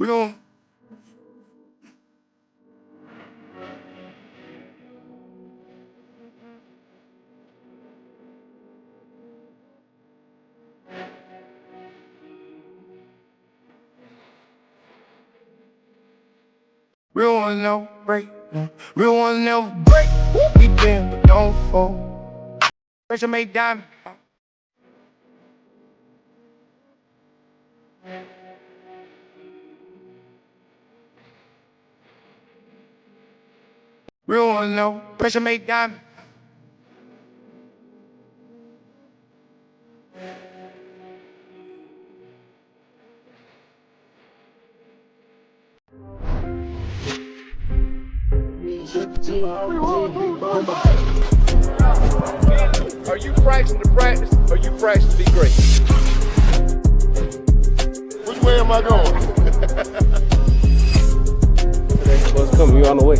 We gon' we don't want no break. We don't want no break. We bend but don't fall. Pressure make diamond. We don't want no pressure make diamond. Are you practicing to practice or you practicing to be great? Which way am I going? What's coming? You on the way?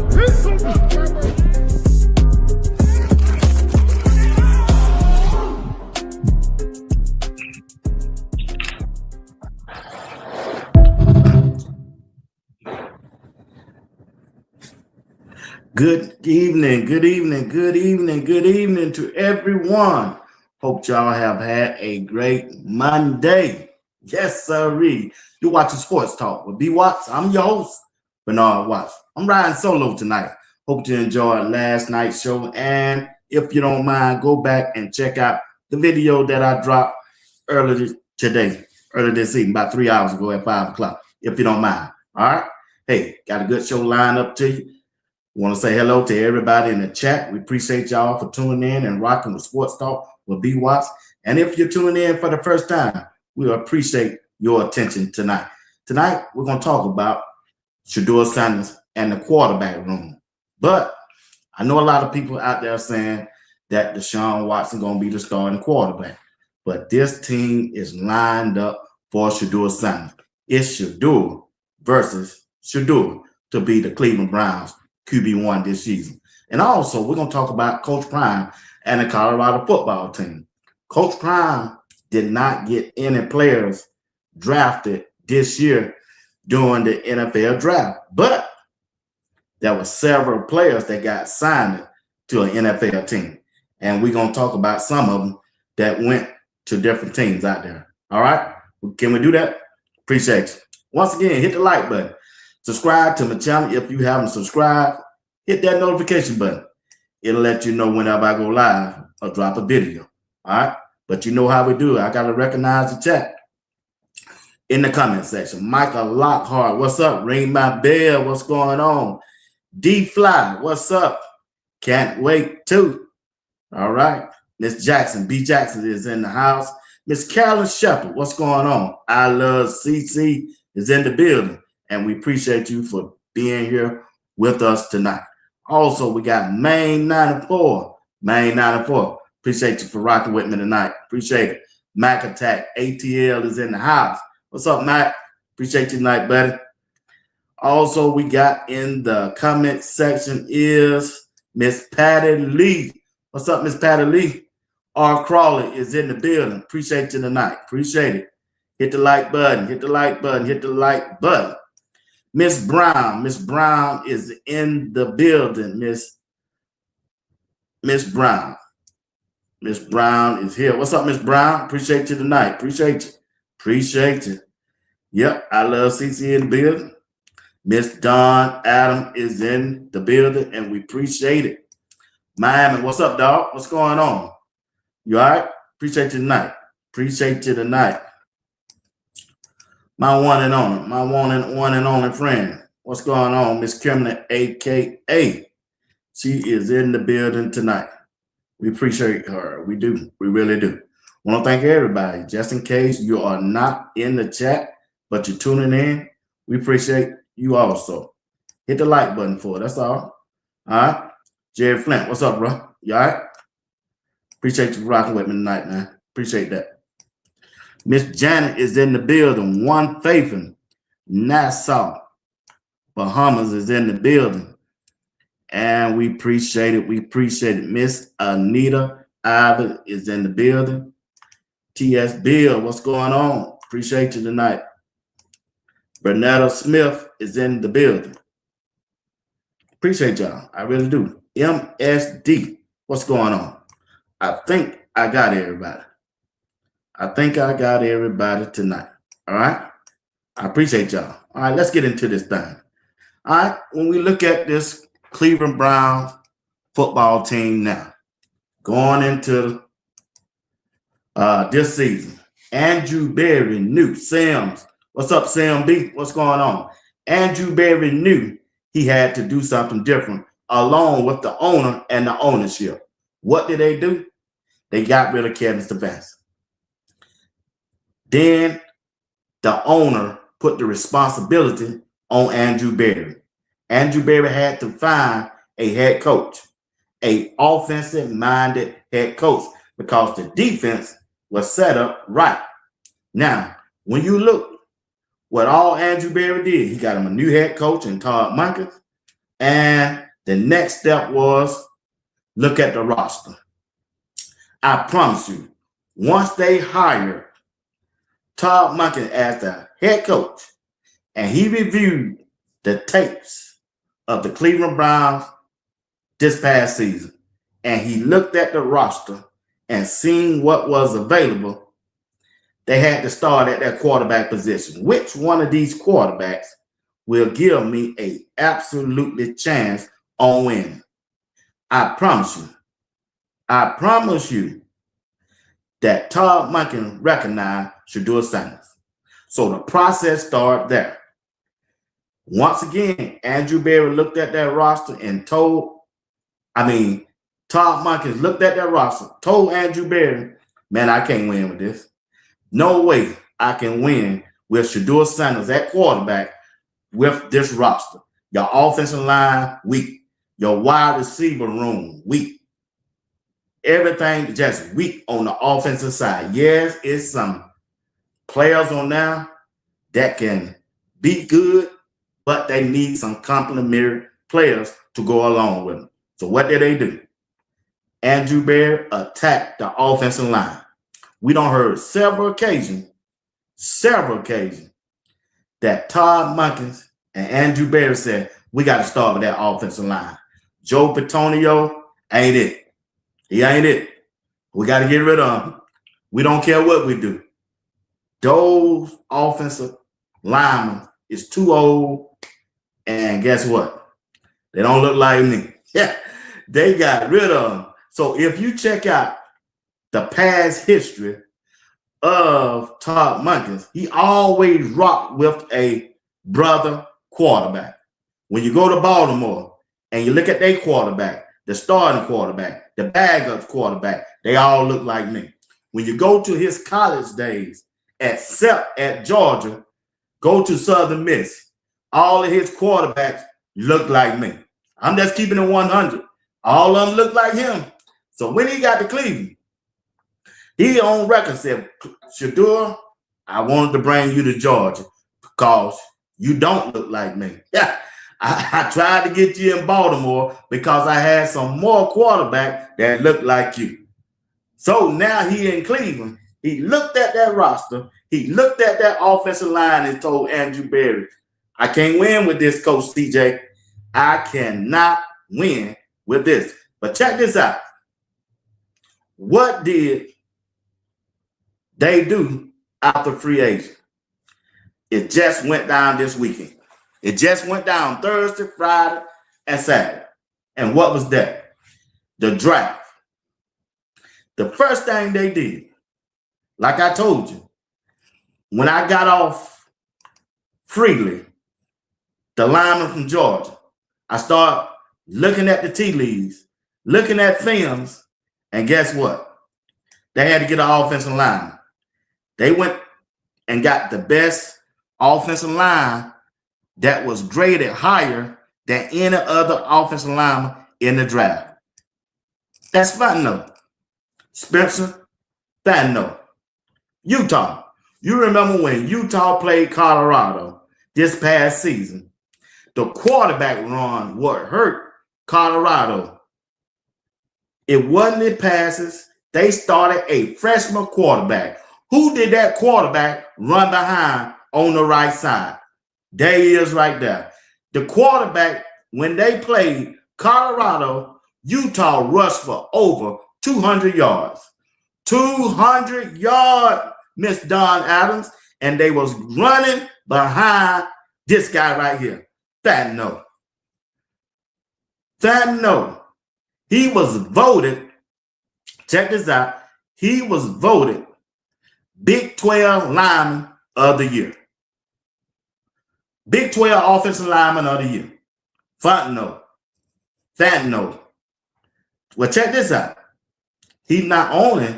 Good evening, good evening, good evening, good evening to everyone. Hope y'all have had a great Monday. Yes, sirree. You're watching Sports Talk with B. Watts. I'm your host, Bernard Watts. I'm riding solo tonight. Hope you enjoyed last night's show. And if you don't mind, go back and check out the video that I dropped earlier this evening, about 3 hours ago at 5 o'clock, if you don't mind. All right. Hey, got a good show lined up to you. Want to say hello to everybody in the chat. We appreciate y'all for tuning in and rocking with Sports Talk with B. Watts. And if you're tuning in for the first time, we appreciate your attention tonight. Tonight, we're going to talk about Shedeur Sanders and the quarterback room. But I know a lot of people out there saying that Deshaun Watson going to be the starting quarterback. But this team is lined up for Shedeur Sanders. It's Shedeur versus Shedeur to be the Cleveland Browns QB1 this season. And also, we're going to talk about Coach Prime and the Colorado football team. Coach Prime did not get any players drafted this year during the NFL draft, but there were several players that got signed to an NFL team. And we're going to talk about some of them that went to different teams out there. All right? Can we do that? Appreciate you. Once again, hit the like button. Subscribe to my channel if you haven't subscribed. Hit that notification button. It'll let you know whenever I go live or drop a video. All right? But you know how we do it. I got to recognize the chat in the comment section. Michael Lockhart, what's up? Ring my bell. What's going on? D Fly, what's up? Can't wait too. All right. Miss Jackson, B Jackson is in the house. Miss Carolyn Shepherd, what's going on? I love CC is in the building. And we appreciate you for being here with us tonight. Also, we got Main 94. Main 94. Appreciate you for rocking with me tonight. Appreciate it. Mac Attack ATL is in the house. What's up, Mac? Appreciate you tonight, buddy. Also, we got in the comment section is Miss Patty Lee. What's up, Miss Patty Lee? R. Crawley is in the building. Appreciate you tonight. Appreciate it. Hit the like button. Hit the like button. Hit the like button. Miss Brown is in the building. Miss Brown is here. What's up, Miss Brown? Appreciate you tonight. Appreciate you. Yep, I love CC in the building. Miss Dawn Adam is in the building, and we appreciate it. Miami, what's up, dog? What's going on? You all right? Appreciate you tonight. My one and only friend. What's going on? Miss Kimberly, AKA. She is in the building tonight. We appreciate her. We do. We really do. Want to thank everybody. Just in case you are not in the chat, but you're tuning in, we appreciate you also. Hit the like button for it. That's all. All right. Jerry Flint, what's up, bro? You all right? Appreciate you rocking with me tonight, man. Appreciate that. Miss Janet is in the building. One Faith in Nassau, Bahamas is in the building. And we appreciate it. Miss Anita Ivan is in the building. T.S. Bill, what's going on? Appreciate you tonight. Bernetta Smith is in the building. Appreciate y'all. I really do. MSD. What's going on? I think I got everybody. I think I got everybody tonight. All right. I appreciate y'all. All right, let's get into this thing. All right. When we look at this Cleveland Browns football team now, going into this season, Andrew Berry knew. Sims, what's up, Sam B? What's going on? Andrew Berry knew he had to do something different along with the owner and the ownership. What did they do? They got rid of Kevin Stefanski. Then the owner put the responsibility on Andrew Berry. Andrew Berry had to find a head coach, a offensive-minded head coach, because the defense was set up right. Now, when you look what all Andrew Berry did, he got him a new head coach in Todd Monken, and the next step was look at the roster. I promise you, once they hired Todd Monken as the head coach, and he reviewed the tapes of the Cleveland Browns this past season, and he looked at the roster and seen what was available, they had to start at that quarterback position. Which one of these quarterbacks will give me a absolutely chance on winning? I promise you that Todd Monken recognized Shedeur Sanders. So the process started there. Once again, Andrew Berry looked at that roster and Todd Monken looked at that roster, told Andrew Berry, man, I can't win with this. No way I can win with Shedeur Sanders at quarterback with this roster. Your offensive line, weak. Your wide receiver room, weak. Everything just weak on the offensive side. Yes, it's some players on now that can be good, but they need some complementary players to go along with them. So what did they do? Andrew Berry attacked the offensive line. We don't heard several occasions that Todd Monken and Andrew Berry said, we got to start with that offensive line. Joe Petonio ain't it. He ain't it. We got to get rid of him. We don't care what we do. Those offensive linemen is too old, and guess what? They don't look like me. Yeah, they got rid of them. So if you check out the past history of Todd Monken, he always rocked with a brother quarterback. When you go to Baltimore and you look at their quarterback, the starting quarterback, the backup quarterback, they all look like me. When you go to his college days, except at Georgia, go to Southern Miss, all of his quarterbacks look like me. I'm just keeping it 100. All of them look like him. So when he got to Cleveland, he on record said, Shedeur, I wanted to bring you to Georgia because you don't look like me. Yeah, I tried to get you in Baltimore because I had some more quarterbacks that looked like you. So now he in Cleveland. He looked at that roster. He looked at that offensive line and told Andrew Berry, I can't win with this, Coach CJ. I cannot win with this. But check this out. What did they do after free agent? It just went down this weekend. It just went down Thursday, Friday, and Saturday. And what was that? The draft. The first thing they did, like I told you, when I got off Freely, the lineman from Georgia, I started looking at the tea leaves, looking at films, and guess what? They had to get an offensive lineman. They went and got the best offensive line that was graded higher than any other offensive lineman in the draft. That's Fantano. Spencer Fantano. Utah. You remember when Utah played Colorado this past season? The quarterback run what hurt Colorado. It wasn't the passes. They started a freshman quarterback. Who did that quarterback run behind on the right side? There he is right there. The quarterback, when they played Colorado, Utah rushed for over 200 yards. 200 yards, Miss Don Adams, and they was running behind this guy right here, Fantano. Fantano. He was voted, check this out, he was voted Big 12 Lineman of the Year. Big 12 Offensive Lineman of the Year. Fantano. Well, check this out. He not only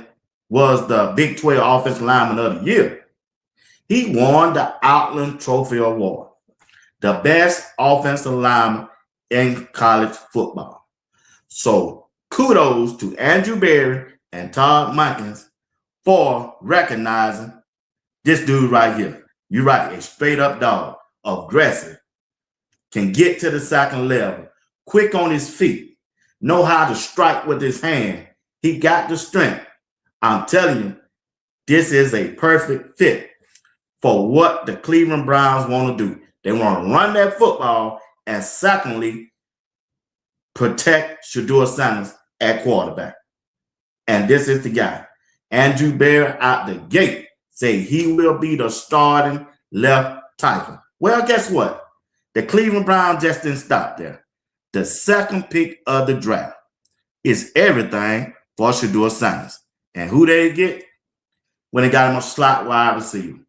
was the Big 12 Offensive Lineman of the Year, he won the Outland Trophy Award, the best offensive lineman in college football. So kudos to Andrew Berry and Todd Monken for recognizing this dude right here. You're right, a straight up dog, aggressive, can get to the second level, quick on his feet, know how to strike with his hand. He got the strength. I'm telling you, this is a perfect fit for what the Cleveland Browns want to do. They want to run that football and secondly, protect Shedeur Sanders at quarterback. And this is the guy. Andrew Berry out the gate say he will be the starting left tackle. Well, guess what? The Cleveland Browns just didn't stop there. The second pick of the draft is everything for Shedeur Sanders. And who they get? When they got him a slot wide receiver.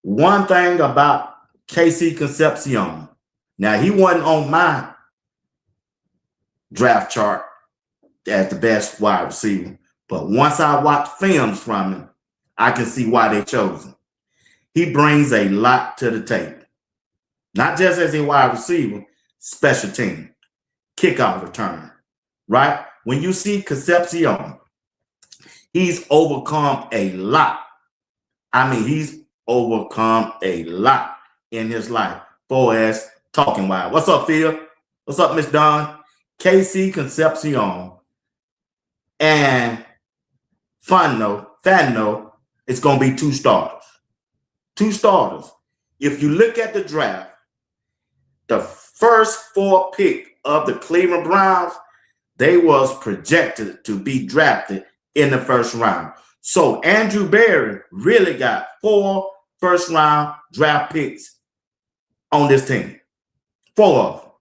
One thing about KC Concepcion, now he wasn't on my draft chart as the best wide receiver, but once I watch films from him, I can see why they chose him. He brings a lot to the table. Not just as a wide receiver, special team, kickoff return, right? When you see Concepcion, he's overcome a lot. I mean, he's overcome a lot in his life for as talking wise. What's up, Phil? What's up, Miss Don? KC Concepcion and Fantano, it's going to be two starters. Two starters. If you look at the draft, the first 4 pick of the Cleveland Browns, they was projected to be drafted in the first round. So Andrew Berry really got 4 first-round draft picks on this team. 4 of them.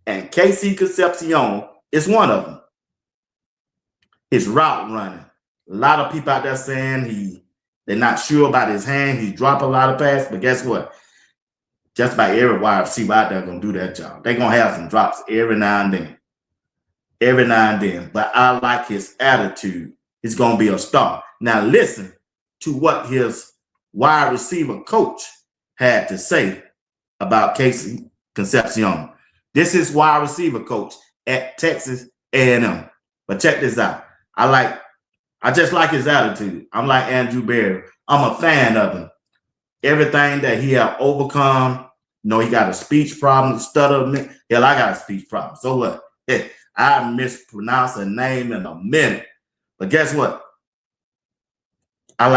And KC Concepcion is one of them. His route running. A lot of people out there saying they're not sure about his hand. He dropped a lot of passes, but guess what? Just about every wide receiver out there going to do that job. They're going to have some drops every now and then. Every now and then. But I like his attitude. He's going to be a star. Now listen to what his wide receiver coach had to say about KC Concepcion. This is wide receiver coach at Texas A&M. But check this out. I just like his attitude. I'm like Andrew Berry. I'm a fan of him. Everything that he have overcome. You know, he got a speech problem, stutter. Hell, I got a speech problem. So what? Hey, I mispronounce a name in a minute. But guess what? I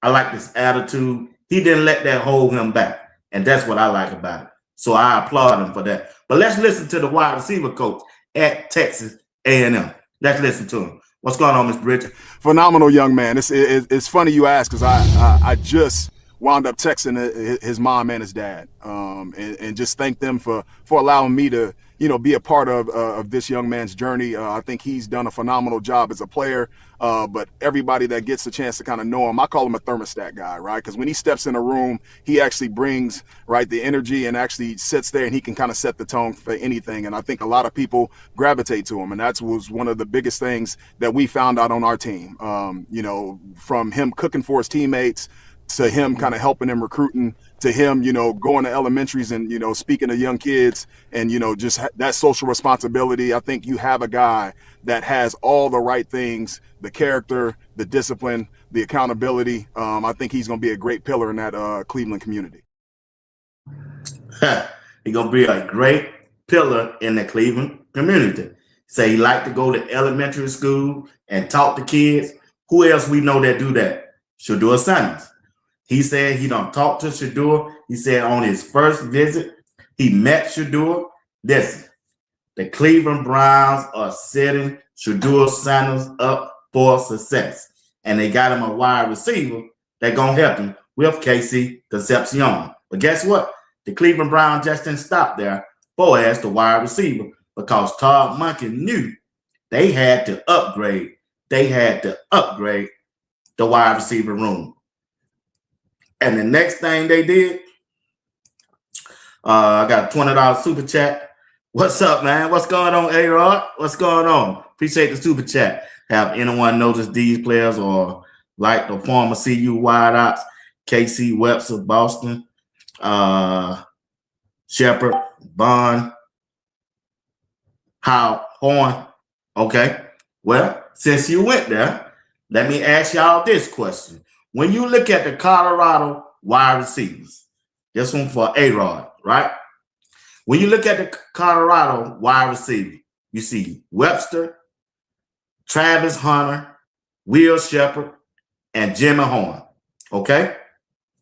like this attitude. He didn't let that hold him back. And that's what I like about it. So I applaud him for that. But let's listen to the wide receiver coach at Texas A&M. Let's listen to him. What's going on, Mr. Bridget? Phenomenal young man. It's funny you ask because I just wound up texting his mom and his dad and just thank them for allowing me to be a part of this young man's journey. I think he's done a phenomenal job as a player. But everybody that gets a chance to kind of know him, I call him a thermostat guy, right? Because when he steps in a room, he actually brings, right, the energy and actually sits there and he can kind of set the tone for anything. And I think a lot of people gravitate to him. And that was one of the biggest things that we found out on our team, from him cooking for his teammates to him kind of helping them recruiting, to him, going to elementaries and, speaking to young kids and, just that social responsibility. I think you have a guy that has all the right things, the character, the discipline, the accountability. I think he's going to be a great pillar in that Cleveland community. He's going to be a great pillar in the Cleveland community. Say he like to go to elementary school and talk to kids. Who else we know that do that? Shedeur Sanders. He said he don't talk to Shedeur. He said on his first visit, he met Shedeur. Listen, the Cleveland Browns are setting Shedeur Sanders up for success. And they got him a wide receiver that's going to help him with Casey Concepcion. But guess what? The Cleveland Browns just didn't stop there for as the wide receiver because Todd Monken knew they had to upgrade. They had to upgrade the wide receiver room. And the next thing they did, I got a $20 super chat. What's up, man? What's going on, A-Rod? What's going on? Appreciate the super chat. Have anyone noticed these players or like the former CU wideouts, KC Webster, Boston, Shepard, Bond, Howe, Horn? Okay. Well, since you went there, let me ask y'all this question. When you look at the Colorado wide receivers, this one for A-Rod, right? When you look at the Colorado wide receiver, you see Webster, Travis Hunter, Will Shepard, and Jimmy Horn. Okay?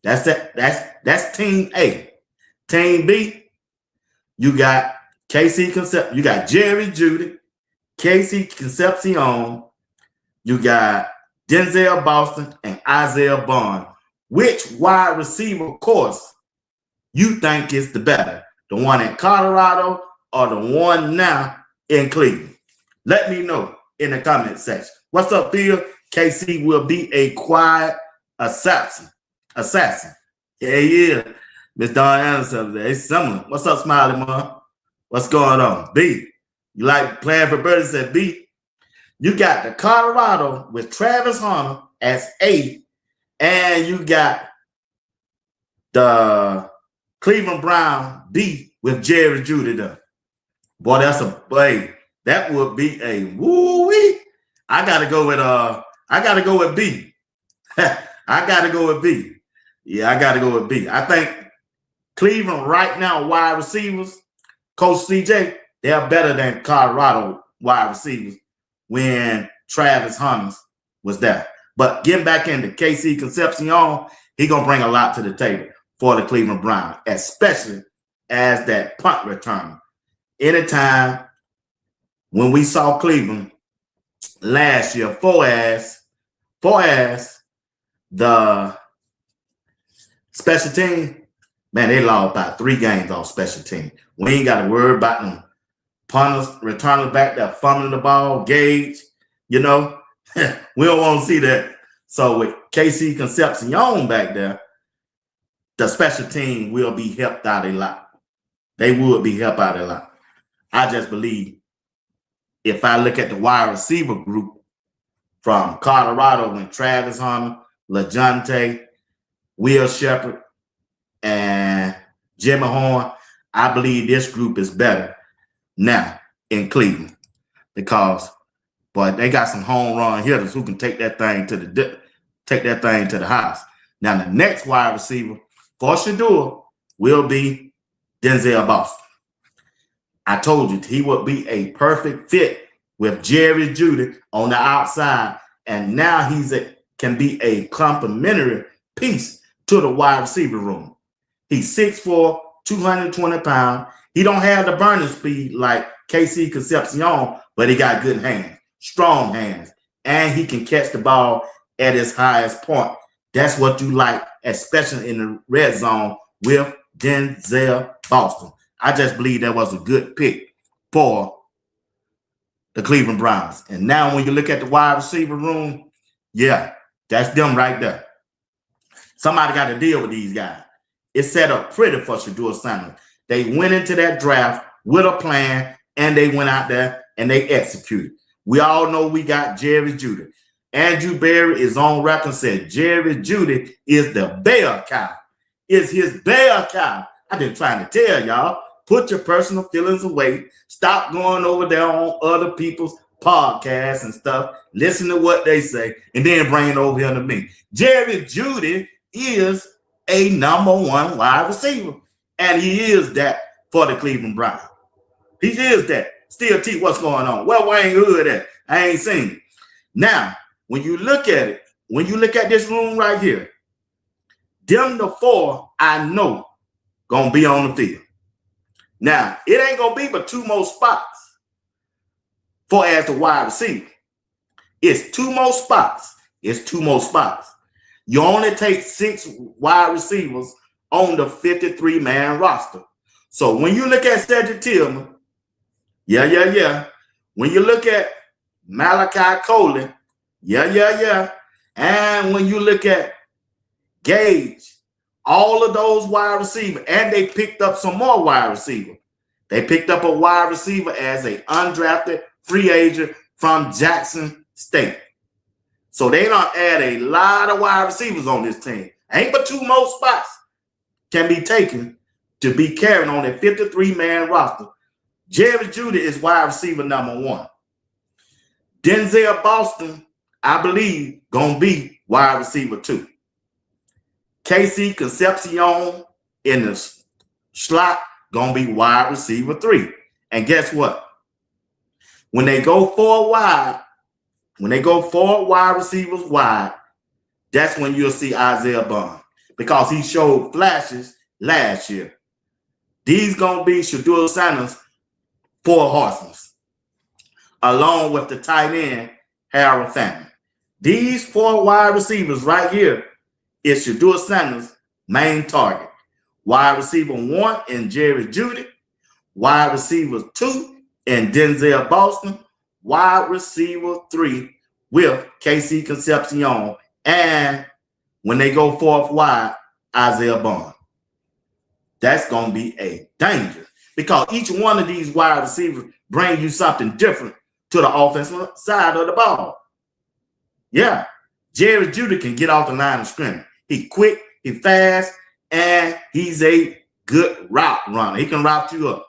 That's it. That's team A. Team B, you got KC Concepcion, you got Jerry Jeudy, Casey Concepcion, you got Denzel Boston and Isaiah Bond. Which wide receiver course you think is the better? The one in Colorado or the one now in Cleveland? Let me know in the comment section. What's up, Bill? KC will be a quiet assassin. Yeah, yeah. Miss Dawn Anderson, it's similar. What's up, Smiley Mom? What's going on? B, you like playing for Birdie? Said B. You got the Colorado with Travis Hunter as A, and you got the Cleveland Brown B with Jerry Jeudy there. Boy, that's a play. That would be a woo-wee. I gotta go with B. I gotta go with B. Yeah, I gotta go with B. I think Cleveland right now, wide receivers, Coach CJ, they're better than Colorado wide receivers when Travis Hunter was there. But getting back into KC Concepcion, he gonna bring a lot to the table for the Cleveland Browns, especially as that punt returner. Anytime when we saw Cleveland last year, for as the special team, man, they lost about 3 games on special team. We ain't got to worry about them punters, returners back there fumbling the ball, Gage, you know. We don't want to see that. So with KC Concepcion back there, the special team will be helped out a lot. They would be helped out a lot. I just believe if I look at the wide receiver group from Colorado when Travis Hunter, LaJonte, Will Shepard, and Jimmy Horn, I believe this group is better now in Cleveland because, boy, they got some home run hitters who can take that thing to the house. Now the next wide receiver for Shedeur will be Denzel Boston. I told you he would be a perfect fit with Jerry Jeudy on the outside, and now can be a complementary piece to the wide receiver room. He's 6'4", 220 pounds. He don't have the burning speed like KC Concepcion, but he got good hands, strong hands, and he can catch the ball at his highest point. That's what you like, especially in the red zone with Denzel Boston. I just believe that was a good pick for the Cleveland Browns. And now when you look at the wide receiver room, yeah, that's them right there. Somebody got to deal with these guys. It's set up pretty for Shedeur Sanders. They went into that draft with a plan, and they went out there and they executed. We all know we got Jerry Jeudy. Andrew Berry is on record and said Jerry Jeudy is the bell cow. Is his bell cow. I've been trying to tell y'all, put your personal feelings away. Stop going over there on other people's podcasts and stuff. Listen to what they say, and then bring it over here to me. Jerry Jeudy is a #1 wide receiver, and he is that for the Cleveland Browns. He is that. Still T, what's going on? Well, Wayne Hood at? I ain't seen it. Now, when you look at it, when you look at this room right here, Them the four I know gonna be on the field. Now, it ain't gonna be but two more spots for as the wide receiver. It's two more spots. It's two more spots. You only take 6 wide receivers on the 53-man roster. So when you look at Cedric Tillman, yeah. When you look at Malachi Coley, yeah. And when you look at Gage, all of those wide receivers, and they picked up some more wide receiver. They picked up a wide receiver as an undrafted free agent from Jackson State. So they don't add a lot of wide receivers on this team. Ain't but 2 more spots can be taken to be carrying on a 53-man roster. Jerry Jeudy is wide receiver number 1. Denzel Boston, I believe, gonna be wide receiver 2. KC Concepcion in the slot gonna be wide receiver 3. And guess what? When they go 4 wide, when they go 4 wide receivers wide, that's when you'll see Isaiah Bond, because he showed flashes last year. These gonna be Shedeur Sanders 4 horsemen, along with the tight end Harold Fanning. These 4 wide receivers right here is Shedeur Sanders' main target. Wide receiver 1 in Jerry Jeudy, wide receiver 2 in Denzel Boston, wide receiver 3 with KC Concepcion, and when they go 4th wide, Isaiah Bond. That's going to be a danger, because each one of these wide receivers bring you something different to the offensive side of the ball. Yeah, Jerry Jeudy can get off the line of scrimmage. He quick, he fast, and he's a good route runner. He can route you up.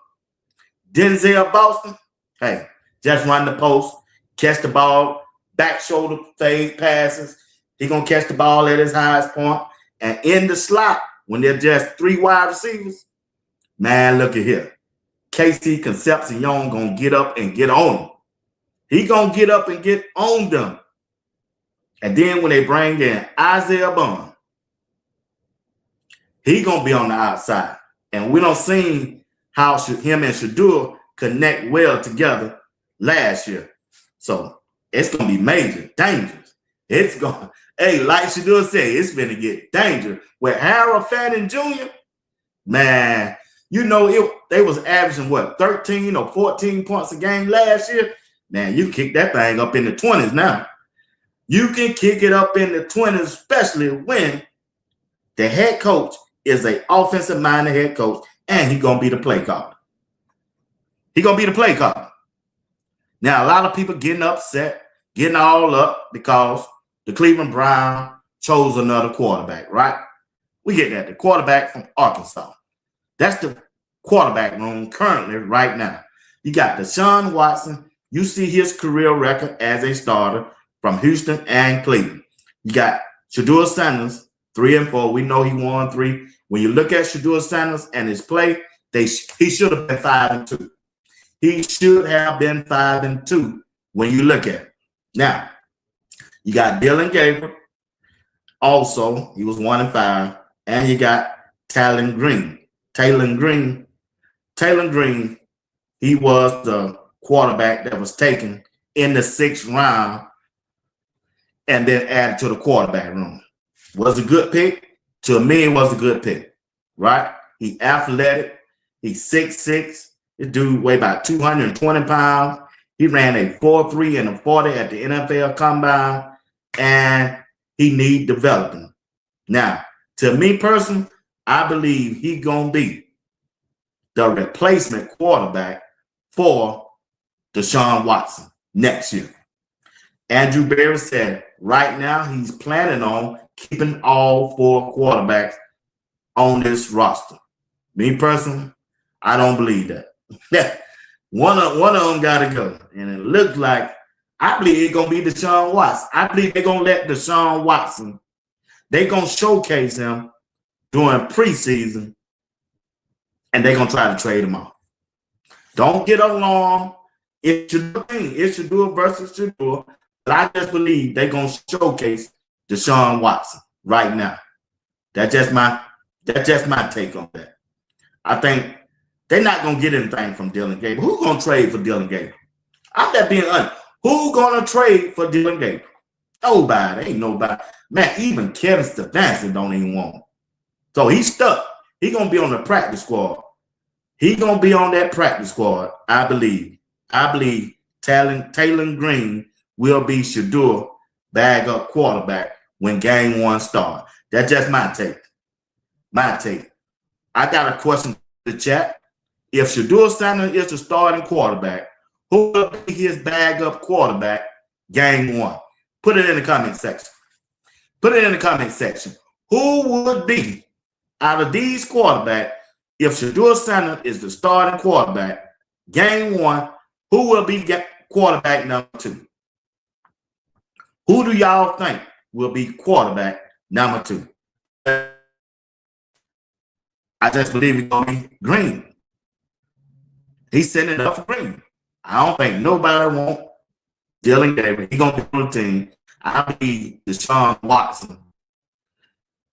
Denzel Boston, hey, just run the post, catch the ball, back shoulder fade passes. He's going to catch the ball at his highest point. And in the slot, when they're just 3 wide receivers, man, look at here. KC Concepcion going to get up and get on them. He going to get up and get on them. And then when they bring in Isaiah Bond, he going to be on the outside. And we don't see how him and Shedeur connect well together last year. So it's going to be major, dangerous. It's going to, hey, like Shedeur said, it's going to get dangerous. With Harold Fanning Jr., man, you know, they was averaging, what, 13 or 14 points a game last year? Man, you kick that thing up in the 20s now. You can kick it up in the 20s, especially when the head coach is an offensive-minded head coach, and he's going to be the play caller. He's going to be the play caller. Now, a lot of people getting upset, getting all up because the Cleveland Browns chose another quarterback, right? We get that, the quarterback from Arkansas. That's the quarterback room currently right now. You got Deshaun Watson. You see his career record as a starter from Houston and Cleveland. You got Shedeur Sanders, 3-4. We know he won 3. When you look at Shedeur Sanders and his play, he should have been 5-2. He should have been 5-2 when you look at it. Now, you got Dylan Gabriel. Also, he was 1-5. And you got Taylor Green. He was the quarterback that was taken in the 6th round and then added to the quarterback room. Was a good pick. To me, it was a good pick, right? He athletic. He's 6'6". This dude weighed about 220 pounds. He ran a 4.3 and a 40 at the NFL Combine, and he need developing. Now, to me personally, I believe he's going to be the replacement quarterback for Deshaun Watson next year. Andrew Berry said right now he's planning on keeping all 4 quarterbacks on this roster. Me personally, I don't believe that. one of them got to go. And it looks like, I believe it's going to be Deshaun Watson. I believe they're going to let Deshaun Watson, they're going to showcase him during preseason, and they're going to try to trade him off. Don't get alarmed. It should do it versus Shedeur. But I just believe they're going to showcase Deshaun Watson right now. That's just my take on that. I think they're not gonna get anything from Dylan Gabriel. Who's gonna trade for Dylan Gabriel? I'm just being honest. Who gonna trade for Dylan Gabriel? Nobody. Ain't nobody. Man, even Kevin Stefanski don't even want him. So he's stuck. He gonna be on the practice squad. He gonna be on that practice squad. I believe. Taylor Green will be Shedeur bag up quarterback when game one starts. That's just my take. My take. I got a question to the chat. If Shedeur Sanders is the starting quarterback, who will be his bag up quarterback game one? Put it in the comment section. Put it in the comment section. Who would be out of these quarterbacks, if Shedeur Sanders is the starting quarterback game one, who will be quarterback number two? Who do y'all think will be quarterback number two? I just believe it's going to be Green. He's setting it up for Green. I don't think nobody wants Dylan Gabriel. He's going to be on the team. I believe Deshaun Watson.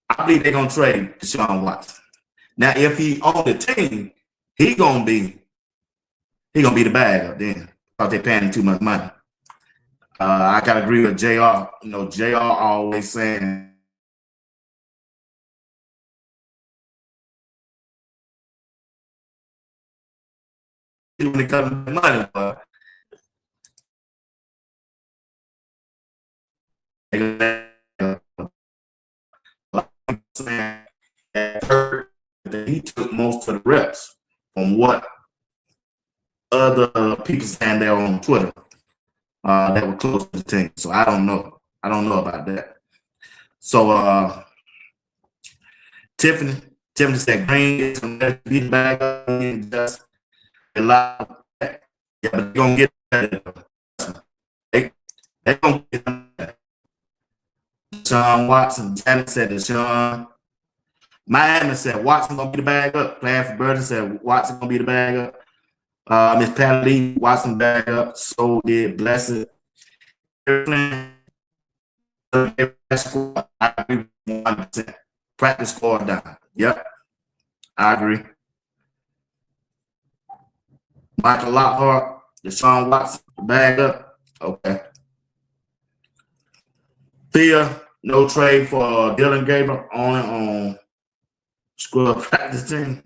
I believe they're going to trade Deshaun Watson. Now, if he on the team, he gonna be the bag up then because they're paying him too much money. I gotta agree with JR. You know, JR always saying when it comes to money, but he took most of the reps from what other people saying there on Twitter that were close to the team. So I don't know. I don't know about that. So Tiffany said Green is going to be the bag up and just a lot of that. Yeah, but they're going to get that. They're going to get that. Deshaun Watson, Janet said Deshaun. Miami said Watson going to be the bag up. Plan for Burton said Watson going to be the bag up. Miss Patty Watson bag up. So did Blessed. I agree 100%. Practice score down. Yep, I agree. Michael Lockhart, Deshaun Watson, bag up. Okay. Thea, no trade for Dylan Gabriel, only on scrub practice team.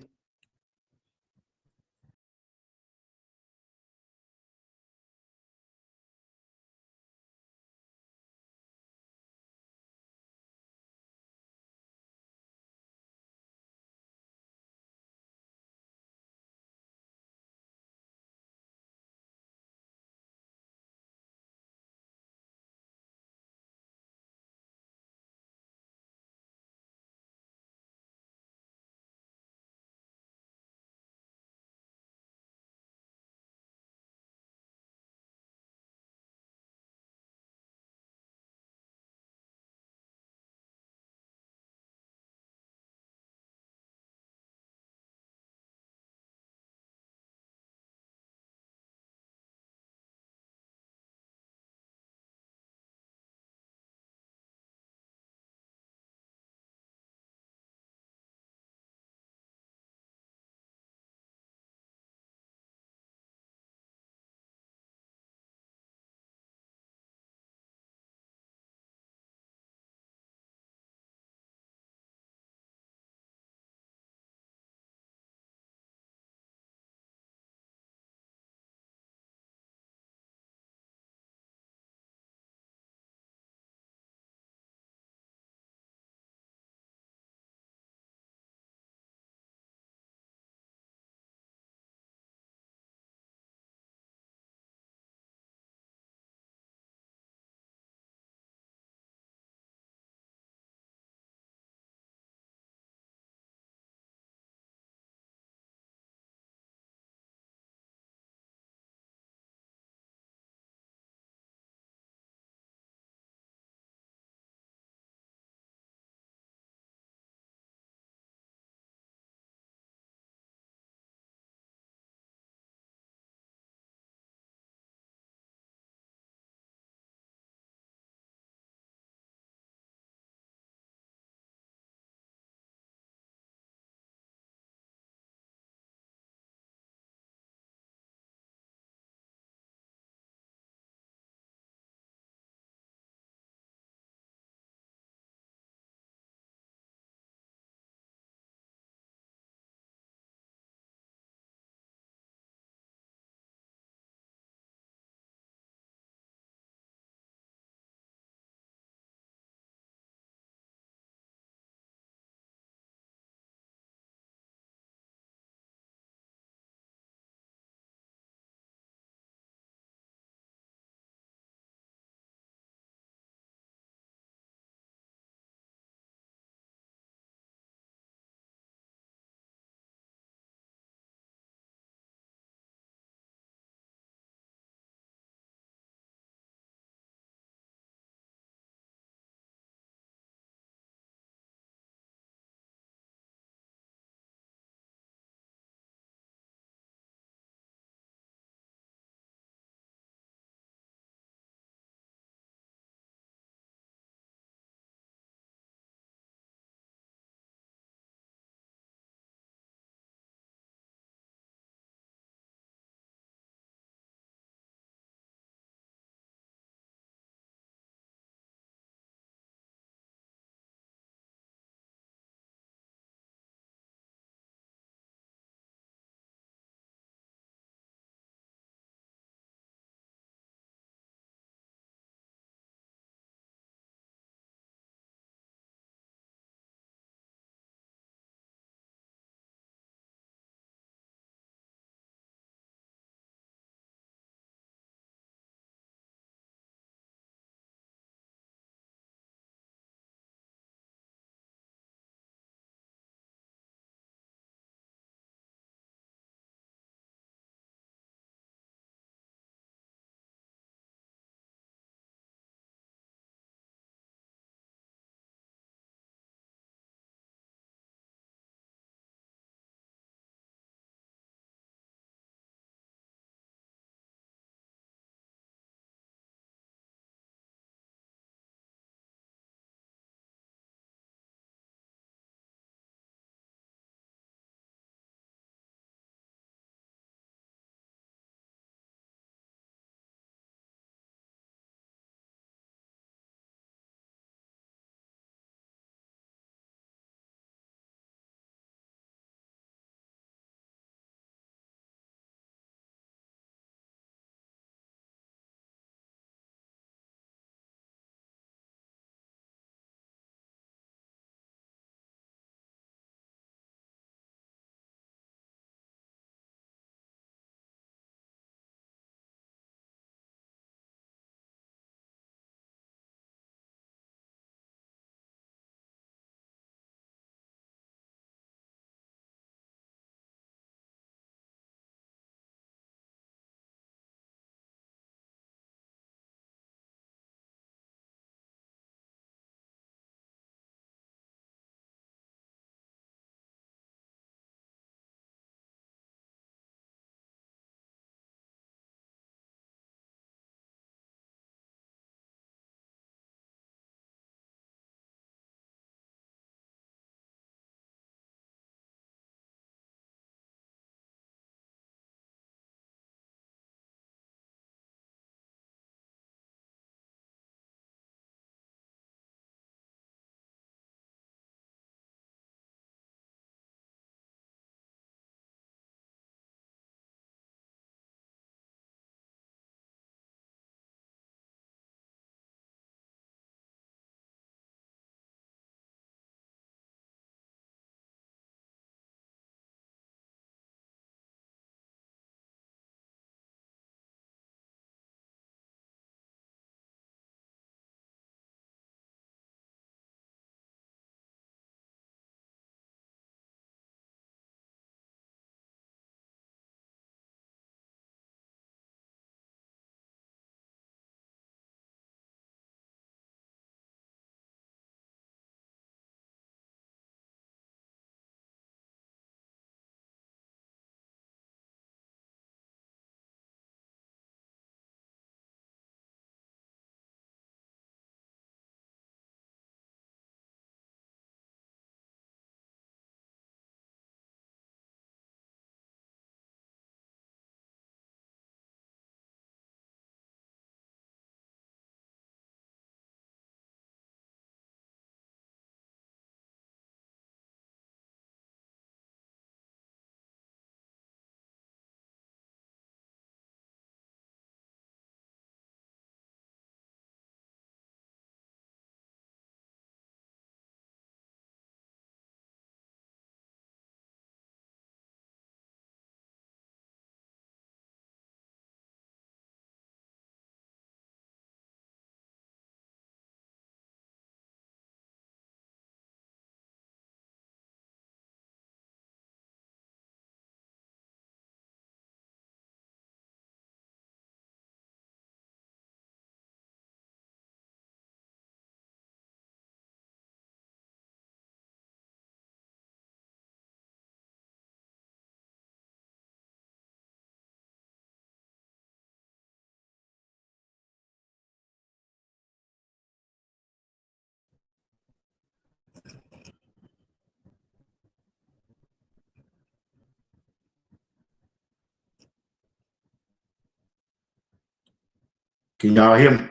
Can y'all hear me?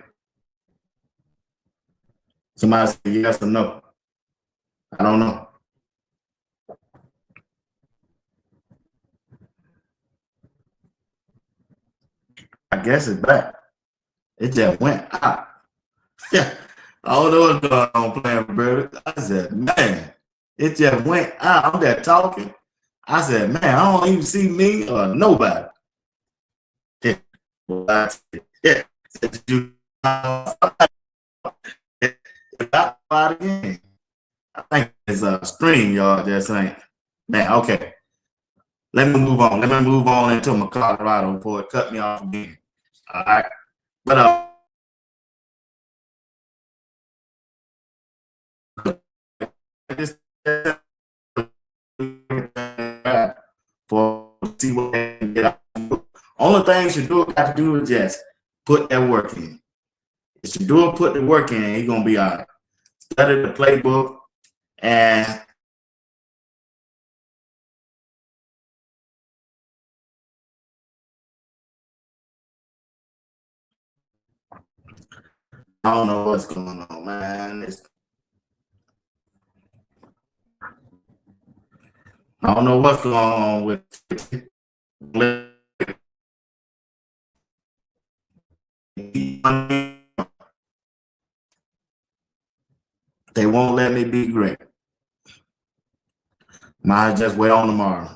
Somebody say yes or no. I don't know. I guess it's back. It just went out. Yeah. I don't know what's going on playing, brother. I said, man, it just went out. I'm there talking. I said, man, I don't even see me or nobody. Yeah. Well, yeah. Again. I think it's a stream, y'all just saying. Man, okay. Let me move on. Let me move on into my Colorado before it cut me off again. All right. But just for see what they can get out. Only thing Shedeur got to do is just put that work in. If Shedeur put the work in, he's gonna be all right. Study the playbook and I don't know what's going on, man. I don't know what's going on with they won't let me be great. Might just wait on tomorrow.